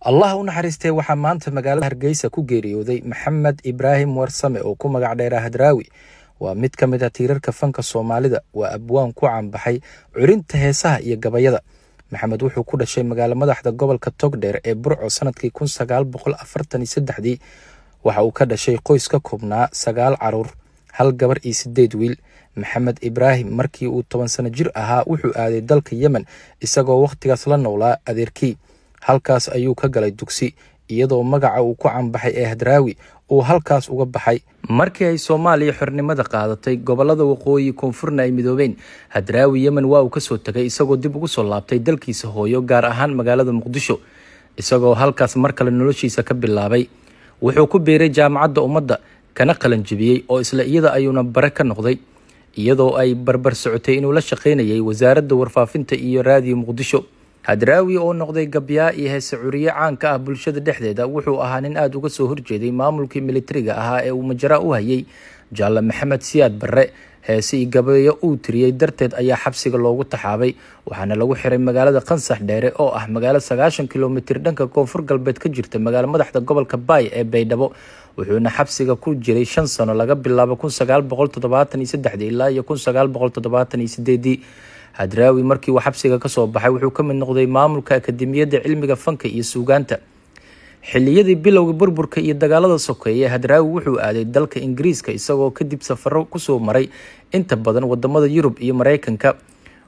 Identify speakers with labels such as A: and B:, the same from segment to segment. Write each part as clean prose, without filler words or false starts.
A: allah u naxariistay waxaa maanta magaalada Hargeysa ku geeriyooday Maxamed Ibraahim Warsame oo ku magac dheer Hadraawi. waa mid ka mid ah tiirarka fanka Soomaalida, waa abwaan ku caanbaxay curinta heesaha iyo gabayada. maxamed wuxuu ku dhashay magaalada madaxda gobolka Togdheer ee Burco sanadkii 1943. waxa uu ka dhashay qoys ka koobnaa 9 caruur, hal gabar iyo 8 wiil. maxamed Ibraahim markii uu 10 sano jir ahaa wuxuu aaday dalka Yemen isagoo waqtigaas la noolaa adeerkii. halkaas ayuu ka galay dugsi, iyadoo magaca uu ku caanbaxay ee Hadraawi uu halkaas uga baxay. markii ay Soomaaliya xornimada qaadatay, gobolada waqooyi koonfurna ay midoobeen, Hadraawi Yemen waa uu ka soo tagay isagoo dib ugu soo laabtay dalkiisa hooyo, gaar ahaan magaalada Muqdisho. isagoo halkaas mar kale noloshiisa ka bilaabay, wuxuu ku biiray jaamacadda ummadda kana qalan jabiyay oo isla iyada ayuuna bare ka noqday, iyadoo ay barbar socotay inuu la shaqaynayay wasaaradda warfaafinta iyo raadiyo Muqdisho. Hadraawi oo noqday gabyaa iyo heese curiye caan ka ah bulshada dhexdeeda, wuxuu ahaa nin aad uga soo horjeeday maamulkii militariga ahaa ee uu majara u hayay Jaalle Maxamed Siyaad Barre. heese iyo gabayo uu tiriyay darteed ayaa xabsiga loogu taxaabay, waxaana lagu xiray magaalada Qansax Dheere oo ah magaalo 90 kiiloomitir dhanka koonfur galbeed ka jirta magaalo madaxda gobolka Baay ee Baydhabo. wuxuuna xabsiga ku jiray 5 sano laga bilaabo 1973 ilaa 1978. Hadraawi markii uu xabsiga ka soo baxay wuxuu ka mid noqday maamulka Akademiyadda Cilmiga Fanka iyo Suugaanta. xilliyadii bilowga burburka iyo dagaalada sokeeye, Hadraawi wuxuu aaday dalka Ingiriiska isagoo kadib safaro ku soo maray inta badan wadamada Yurub iyo Mareykanka,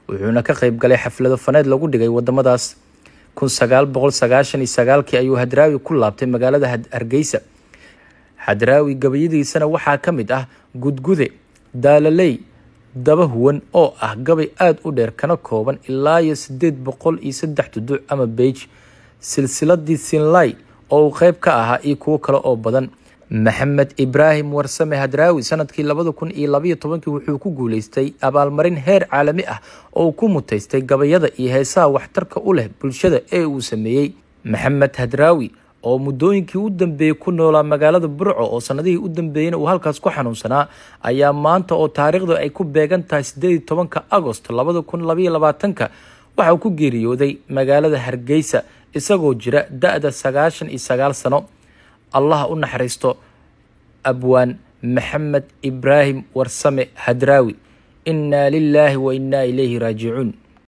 A: wuxuuna ka qayb galay xaflado faneed lagu dhigay wadamadaas. 1999 ayuu Hadraawi ku laabtay magaalada Hargeysa. Hadraawi gabayadiisana waxaa ka mid ah Gudgude, Daalaley, Daba Huwan oo ah gabay aad u dheer kana kooban ilaa 803 tuduc ama page, silsiladii Sinlay oo qayb ka ahaa iyo kuwo kale oo badan. Maxamed Ibraahim Warsame Hadraawi sanadkii 2012 wuxuu ku guuleystay abaalmarin heer caalami ah oo ku mutaystay gabayada iyo heesaha waxtarka u leh bulshada ee uu sameeyay. Maxamed Hadraawi oo muddooyinkii u dambeeyay ku noolaa magaalada Burco oo sanadihii u dambeeyayna uu halkaas ku xanuunsanaa, ayaa maanta oo taariikhdu ay ku beegan tahay 18 Agost 2022 waxa uu ku geeriyooday magaalada Hargeysa isagoo jira da'da 99 sano. allah u naxariisto abwaan Maxamed Ibraahim Warsame Hadraawi. inna lillahi wa inna ilayhi raaji'uun.